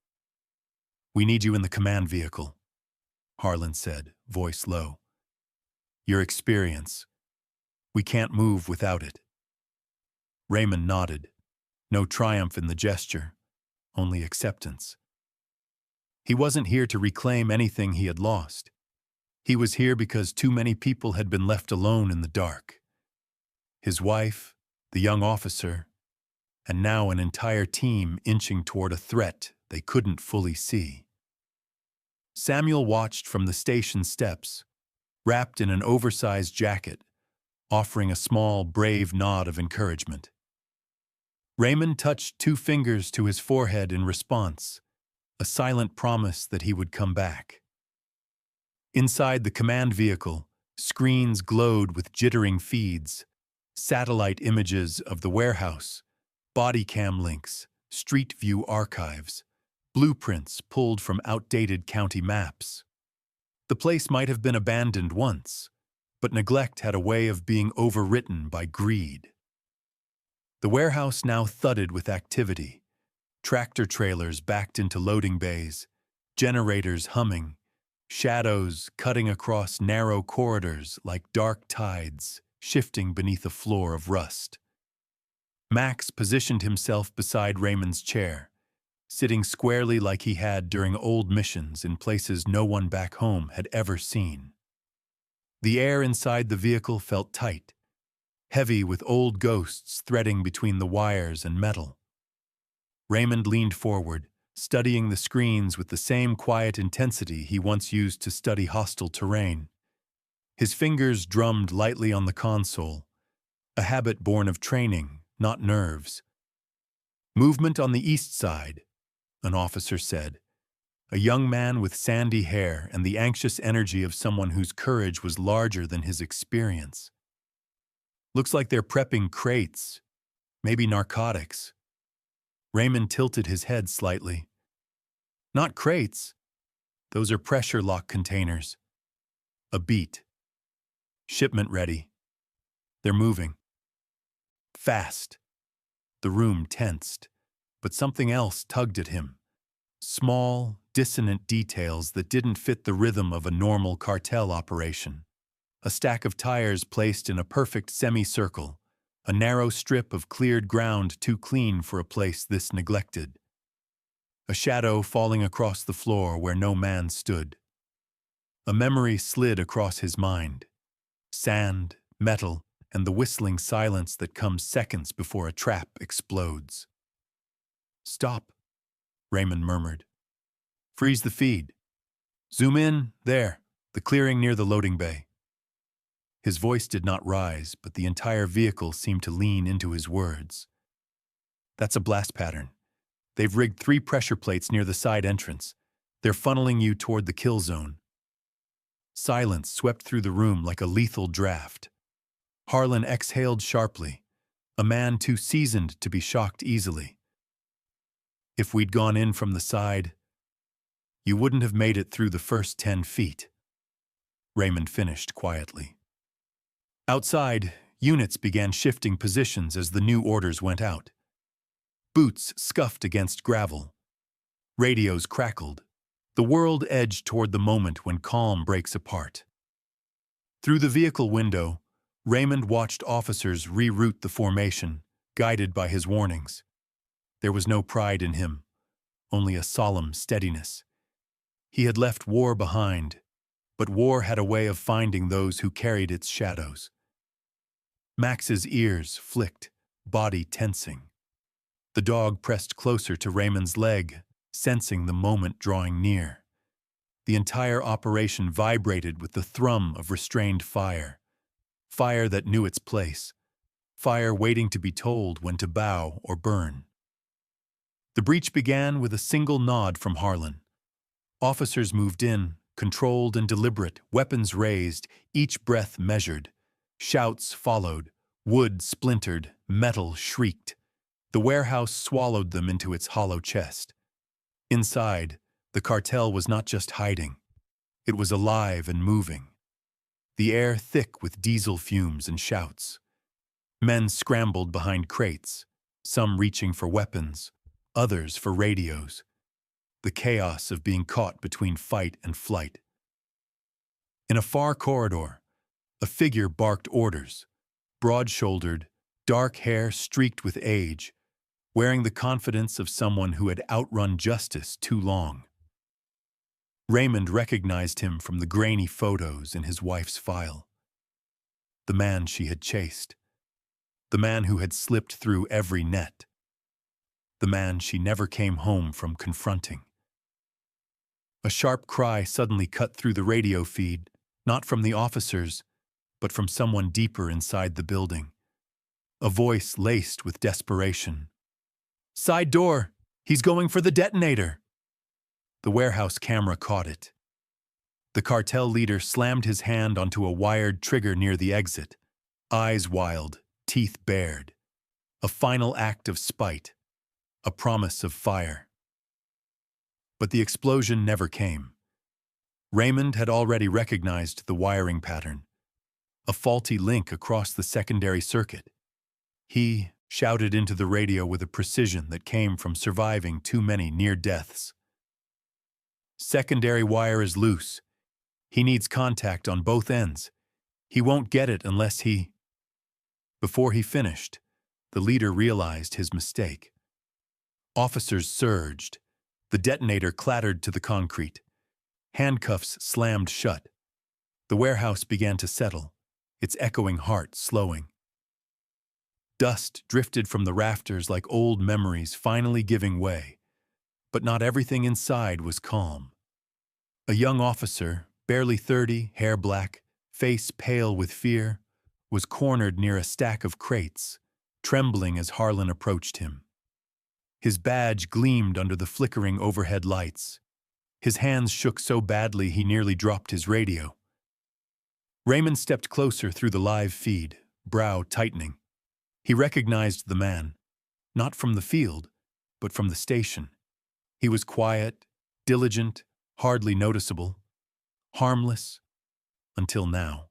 S1: "We need you in the command vehicle," Harlan said, voice low. "Your experience. We can't move without it." Raymond nodded. No triumph in the gesture, only acceptance. He wasn't here to reclaim anything he had lost. He was here because too many people had been left alone in the dark. His wife, the young officer, and now an entire team inching toward a threat they couldn't fully see. Samuel watched from the station steps, wrapped in an oversized jacket, offering a small, brave nod of encouragement. Raymond touched 2 fingers to his forehead in response, a silent promise that he would come back. Inside the command vehicle, screens glowed with jittering feeds, satellite images of the warehouse, body cam links, street view archives, blueprints pulled from outdated county maps. The place might have been abandoned once, but neglect had a way of being overwritten by greed. The warehouse now thudded with activity, tractor trailers backed into loading bays, generators humming, shadows cutting across narrow corridors like dark tides shifting beneath a floor of rust. Max positioned himself beside Raymond's chair, sitting squarely like he had during old missions in places no one back home had ever seen. The air inside the vehicle felt tight, heavy with old ghosts threading between the wires and metal. Raymond leaned forward, studying the screens with the same quiet intensity he once used to study hostile terrain. His fingers drummed lightly on the console, a habit born of training, not nerves. "Movement on the east side," an officer said, a young man with sandy hair and the anxious energy of someone whose courage was larger than his experience. "Looks like they're prepping crates, maybe narcotics." Raymond tilted his head slightly. "Not crates. Those are pressure lock containers." A beat. "Shipment ready. They're moving." Fast. The room tensed, but something else tugged at him. Small, dissonant details that didn't fit the rhythm of a normal cartel operation. A stack of tires placed in a perfect semicircle, a narrow strip of cleared ground too clean for a place this neglected. A shadow falling across the floor where no man stood. A memory slid across his mind. Sand, metal, and the whistling silence that comes seconds before a trap explodes. "Stop," Raymond murmured. "Freeze the feed. Zoom in, there, the clearing near the loading bay." His voice did not rise, but the entire vehicle seemed to lean into his words. "That's a blast pattern. They've rigged 3 pressure plates near the side entrance. They're funneling you toward the kill zone." Silence swept through the room like a lethal draft. Harlan exhaled sharply, a man too seasoned to be shocked easily. "If we'd gone in from the side, you wouldn't have made it through the first 10 feet," Raymond finished quietly. Outside, units began shifting positions as the new orders went out. Boots scuffed against gravel. Radios crackled. The world edged toward the moment when calm breaks apart. Through the vehicle window, Raymond watched officers reroute the formation, guided by his warnings. There was no pride in him, only a solemn steadiness. He had left war behind, but war had a way of finding those who carried its shadows. Max's ears flicked, body tensing. The dog pressed closer to Raymond's leg, sensing the moment drawing near. The entire operation vibrated with the thrum of restrained fire. Fire that knew its place. Fire waiting to be told when to bow or burn. The breach began with a single nod from Harlan. Officers moved in, controlled and deliberate, weapons raised, each breath measured. Shouts followed, wood splintered, metal shrieked. The warehouse swallowed them into its hollow chest. Inside, the cartel was not just hiding. It was alive and moving. The air thick with diesel fumes and shouts. Men scrambled behind crates, some reaching for weapons, others for radios. The chaos of being caught between fight and flight. In a far corridor, a figure barked orders, broad-shouldered, dark hair streaked with age, wearing the confidence of someone who had outrun justice too long. Raymond recognized him from the grainy photos in his wife's file. The man she had chased. The man who had slipped through every net. The man she never came home from confronting. A sharp cry suddenly cut through the radio feed, not from the officers, but from someone deeper inside the building. A voice laced with desperation. "Side door! He's going for the detonator!" The warehouse camera caught it. The cartel leader slammed his hand onto a wired trigger near the exit, eyes wild, teeth bared. A final act of spite, a promise of fire. But the explosion never came. Raymond had already recognized the wiring pattern, a faulty link across the secondary circuit. He shouted into the radio with a precision that came from surviving too many near deaths. "Secondary wire is loose. He needs contact on both ends. He won't get it unless he—" Before he finished, the leader realized his mistake. Officers surged. The detonator clattered to the concrete. Handcuffs slammed shut. The warehouse began to settle, its echoing heart slowing. Dust drifted from the rafters like old memories finally giving way, but not everything inside was calm. A young officer, barely 30, hair black, face pale with fear, was cornered near a stack of crates, trembling as Harlan approached him. His badge gleamed under the flickering overhead lights. His hands shook so badly he nearly dropped his radio. Raymond stepped closer through the live feed, brow tightening. He recognized the man, not from the field, but from the station. He was quiet, diligent, hardly noticeable, harmless, until now.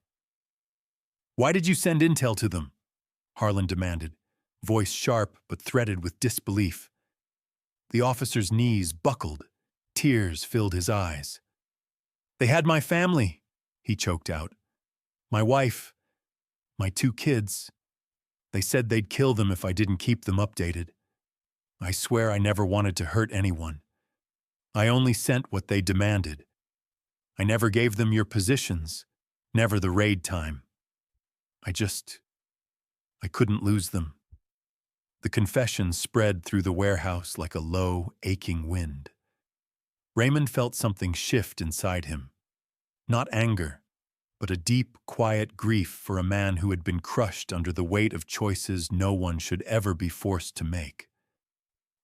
S1: "Why did you send intel to them?" Harlan demanded, voice sharp but threaded with disbelief. The officer's knees buckled, tears filled his eyes. "They had my family," he choked out. "My wife, my 2 kids. They said they'd kill them if I didn't keep them updated. I swear I never wanted to hurt anyone. I only sent what they demanded. I never gave them your positions, never the raid time. I couldn't lose them." The confession spread through the warehouse like a low, aching wind. Raymond felt something shift inside him. Not anger, but a deep, quiet grief for a man who had been crushed under the weight of choices no one should ever be forced to make.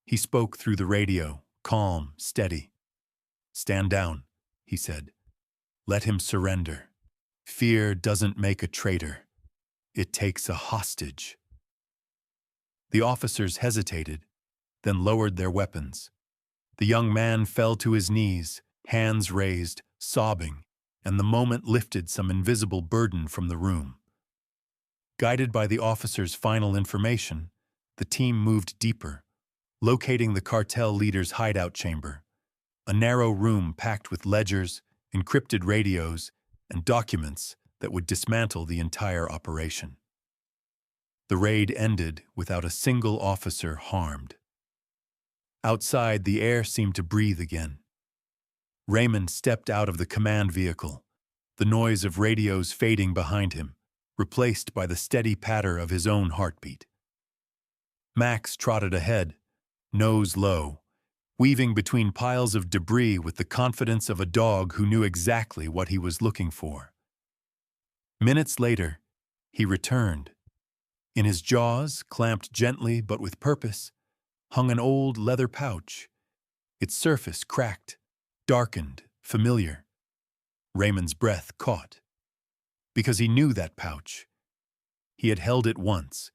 S1: He spoke through the radio, calm, steady. "Stand down," he said. "Let him surrender. Fear doesn't make a traitor. It takes a hostage." The officers hesitated, then lowered their weapons. The young man fell to his knees, hands raised, sobbing, and the moment lifted some invisible burden from the room. Guided by the officer's final information, the team moved deeper, locating the cartel leader's hideout chamber, a narrow room packed with ledgers, encrypted radios, and documents that would dismantle the entire operation. The raid ended without a single officer harmed. Outside, the air seemed to breathe again. Raymond stepped out of the command vehicle, the noise of radios fading behind him, replaced by the steady patter of his own heartbeat. Max trotted ahead, nose low, weaving between piles of debris with the confidence of a dog who knew exactly what he was looking for. Minutes later, he returned. In his jaws, clamped gently but with purpose, hung an old leather pouch, its surface cracked, darkened, familiar. Raymond's breath caught. Because he knew that pouch. He had held it once.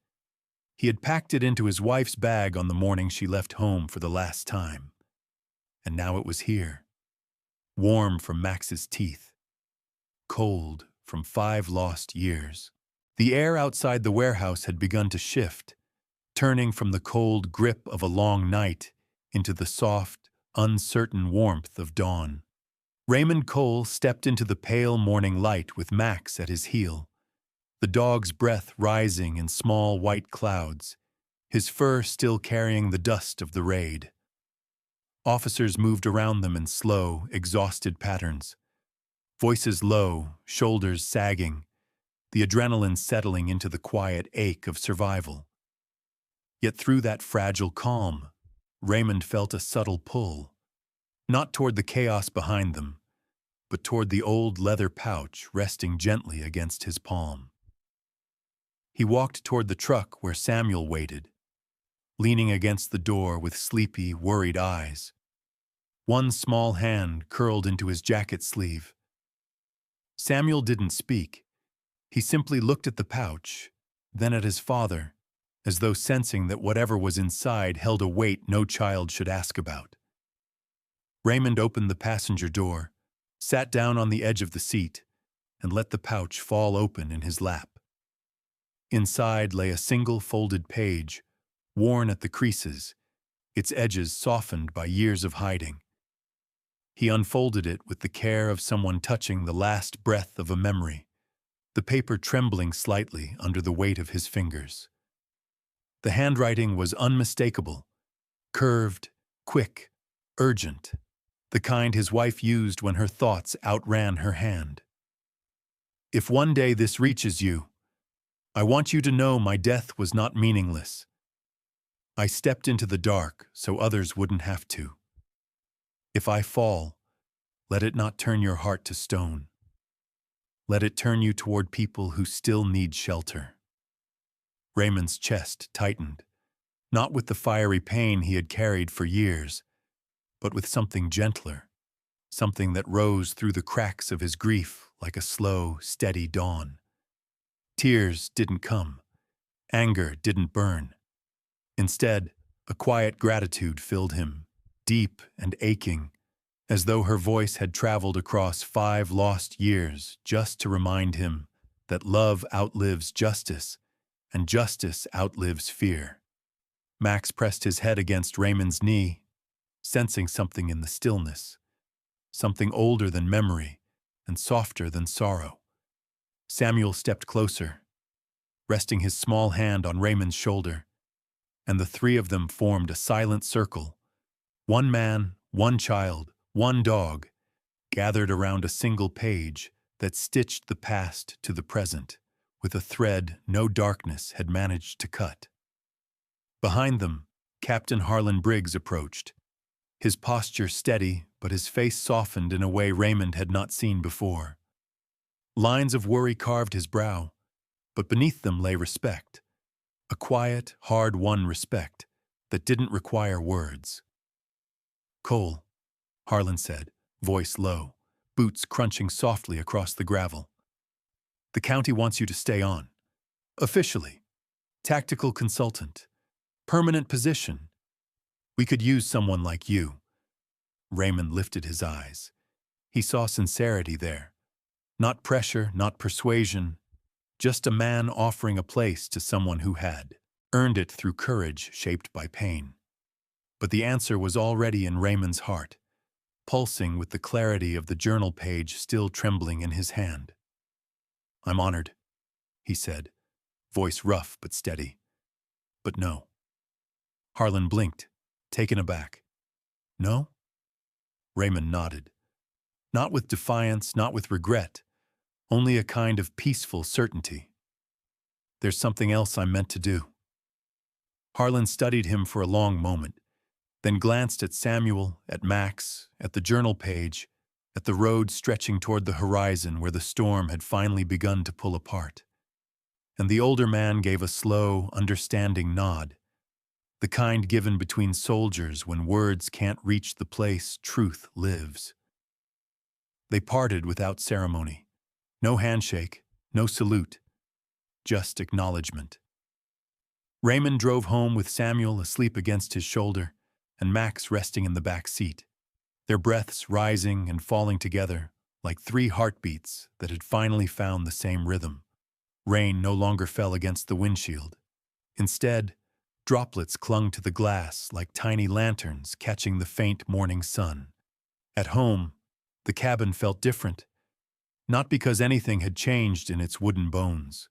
S1: He had packed it into his wife's bag on the morning she left home for the last time. And now it was here. Warm from Max's teeth. Cold from 5 lost years. The air outside the warehouse had begun to shift, turning from the cold grip of a long night into the soft, uncertain warmth of dawn. Raymond Cole stepped into the pale morning light with Max at his heel, the dog's breath rising in small white clouds, his fur still carrying the dust of the raid. Officers moved around them in slow, exhausted patterns, voices low, shoulders sagging, the adrenaline settling into the quiet ache of survival. Yet through that fragile calm, Raymond felt a subtle pull, not toward the chaos behind them, but toward the old leather pouch resting gently against his palm. He walked toward the truck where Samuel waited, leaning against the door with sleepy, worried eyes. One small hand curled into his jacket sleeve. Samuel didn't speak. He simply looked at the pouch, then at his father, as though sensing that whatever was inside held a weight no child should ask about. Raymond opened the passenger door, sat down on the edge of the seat, and let the pouch fall open in his lap. Inside lay a single folded page, worn at the creases, its edges softened by years of hiding. He unfolded it with the care of someone touching the last breath of a memory, the paper trembling slightly under the weight of his fingers. The handwriting was unmistakable, curved, quick, urgent, the kind his wife used when her thoughts outran her hand. If one day this reaches you, I want you to know my death was not meaningless. I stepped into the dark so others wouldn't have to. If I fall, let it not turn your heart to stone. Let it turn you toward people who still need shelter. Raymond's chest tightened, not with the fiery pain he had carried for years, but with something gentler, something that rose through the cracks of his grief like a slow, steady dawn. Tears didn't come. Anger didn't burn. Instead, a quiet gratitude filled him, deep and aching, as though her voice had traveled across 5 lost years just to remind him that love outlives justice, and justice outlives fear. Max pressed his head against Raymond's knee, sensing something in the stillness, something older than memory and softer than sorrow. Samuel stepped closer, resting his small hand on Raymond's shoulder, and the 3 of them formed a silent circle. One man, one child, one dog, gathered around a single page that stitched the past to the present with a thread no darkness had managed to cut. Behind them, Captain Harlan Briggs approached, his posture steady but his face softened in a way Raymond had not seen before. Lines of worry carved his brow, but beneath them lay respect, a quiet, hard-won respect that didn't require words. "Cole," Harlan said, voice low, boots crunching softly across the gravel. "The county wants you to stay on. Officially. Tactical consultant. Permanent position. We could use someone like you." Raymond lifted his eyes. He saw sincerity there. Not pressure, not persuasion, just a man offering a place to someone who had earned it through courage shaped by pain. But the answer was already in Raymond's heart, pulsing with the clarity of the journal page still trembling in his hand. "I'm honored," he said, voice rough but steady. "But no." Harlan blinked, taken aback. "No?" Raymond nodded. Not with defiance, not with regret, only a kind of peaceful certainty. There's something else I'm meant to do. Harlan studied him for a long moment, then glanced at Samuel, at Max, at the journal page, at the road stretching toward the horizon where the storm had finally begun to pull apart. And the older man gave a slow, understanding nod, the kind given between soldiers when words can't reach the place truth lives. They parted without ceremony. No handshake, no salute, just acknowledgement. Raymond drove home with Samuel asleep against his shoulder and Max resting in the back seat, their breaths rising and falling together like three heartbeats that had finally found the same rhythm. Rain no longer fell against the windshield. Instead, droplets clung to the glass like tiny lanterns catching the faint morning sun. At home, the cabin felt different, not because anything had changed in its wooden bones,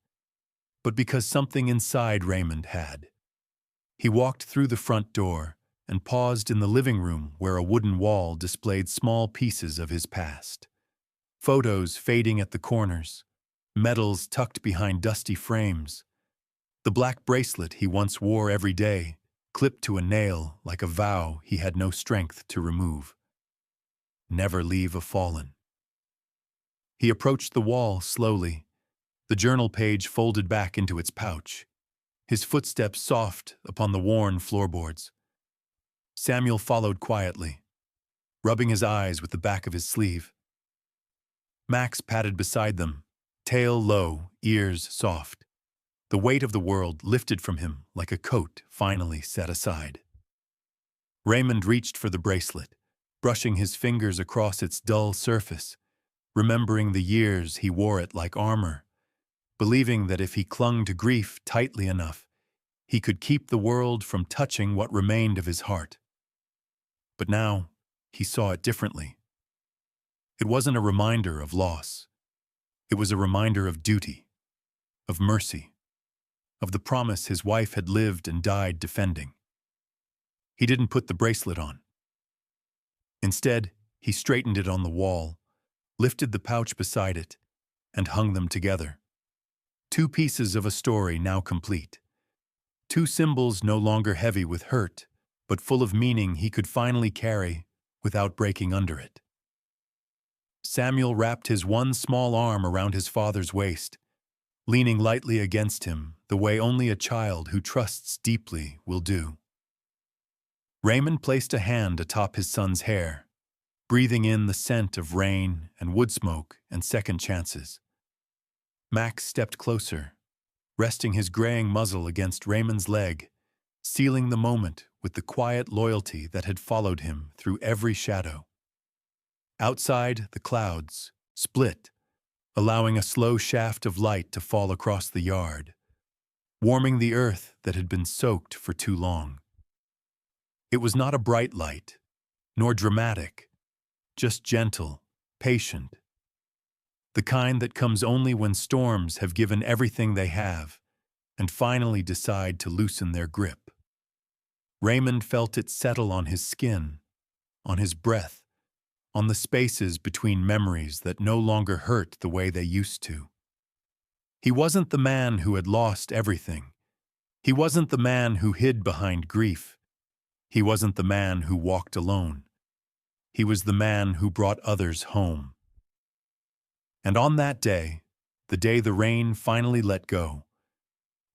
S1: but because something inside Raymond had. He walked through the front door and paused in the living room where a wooden wall displayed small pieces of his past. Photos fading at the corners, medals tucked behind dusty frames, the black bracelet he once wore every day, clipped to a nail like a vow he had no strength to remove. Never leave a fallen. He approached the wall slowly, the journal page folded back into its pouch, his footsteps soft upon the worn floorboards. Samuel followed quietly, rubbing his eyes with the back of his sleeve. Max padded beside them, tail low, ears soft. The weight of the world lifted from him like a coat finally set aside. Raymond reached for the bracelet, brushing his fingers across its dull surface, remembering the years he wore it like armor, believing that if he clung to grief tightly enough, he could keep the world from touching what remained of his heart. But now, he saw it differently. It wasn't a reminder of loss. It was a reminder of duty, of mercy, of the promise his wife had lived and died defending. He didn't put the bracelet on. Instead, he straightened it on the wall, lifted the pouch beside it, and hung them together. Two pieces of a story now complete. Two symbols no longer heavy with hurt, but full of meaning he could finally carry without breaking under it. Samuel wrapped his one small arm around his father's waist, leaning lightly against him the way only a child who trusts deeply will do. Raymond placed a hand atop his son's hair, breathing in the scent of rain and wood smoke and second chances. Max stepped closer, resting his graying muzzle against Raymond's leg, sealing the moment with the quiet loyalty that had followed him through every shadow. Outside, the clouds split, allowing a slow shaft of light to fall across the yard, warming the earth that had been soaked for too long. It was not a bright light, nor dramatic, just gentle, patient. The kind that comes only when storms have given everything they have and finally decide to loosen their grip. Raymond felt it settle on his skin, on his breath, on the spaces between memories that no longer hurt the way they used to. He wasn't the man who had lost everything. He wasn't the man who hid behind grief. He wasn't the man who walked alone. He was the man who brought others home. And on that day, the day the rain finally let go,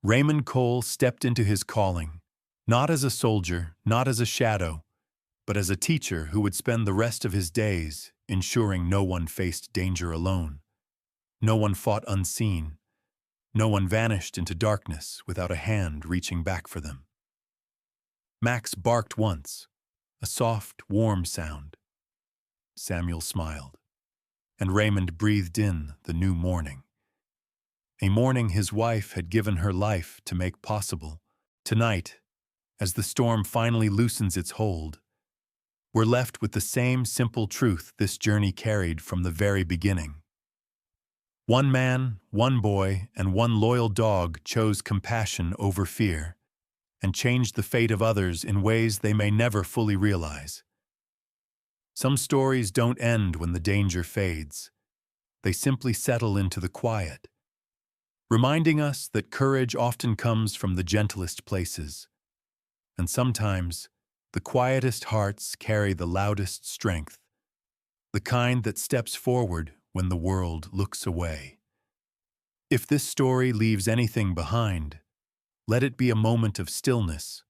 S1: Raymond Cole stepped into his calling, not as a soldier, not as a shadow, but as a teacher who would spend the rest of his days ensuring no one faced danger alone, no one fought unseen, no one vanished into darkness without a hand reaching back for them. Max barked once, a soft, warm sound. Samuel smiled, and Raymond breathed in the new morning. A morning his wife had given her life to make possible. Tonight, as the storm finally loosens its hold, we're left with the same simple truth this journey carried from the very beginning. One man, one boy, and one loyal dog chose compassion over fear and changed the fate of others in ways they may never fully realize. Some stories don't end when the danger fades. They simply settle into the quiet, reminding us that courage often comes from the gentlest places, and sometimes the quietest hearts carry the loudest strength, the kind that steps forward when the world looks away. If this story leaves anything behind, let it be a moment of stillness,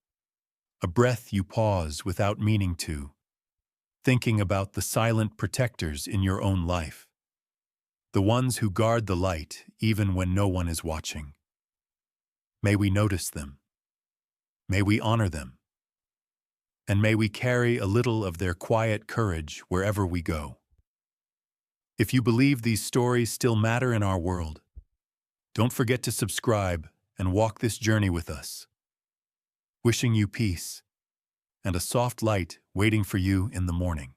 S1: a breath you pause without meaning to, thinking about the silent protectors in your own life, the ones who guard the light even when no one is watching. May we notice them. May we honor them. And may we carry a little of their quiet courage wherever we go. If you believe these stories still matter in our world, don't forget to subscribe and walk this journey with us. Wishing you peace and a soft light waiting for you in the morning.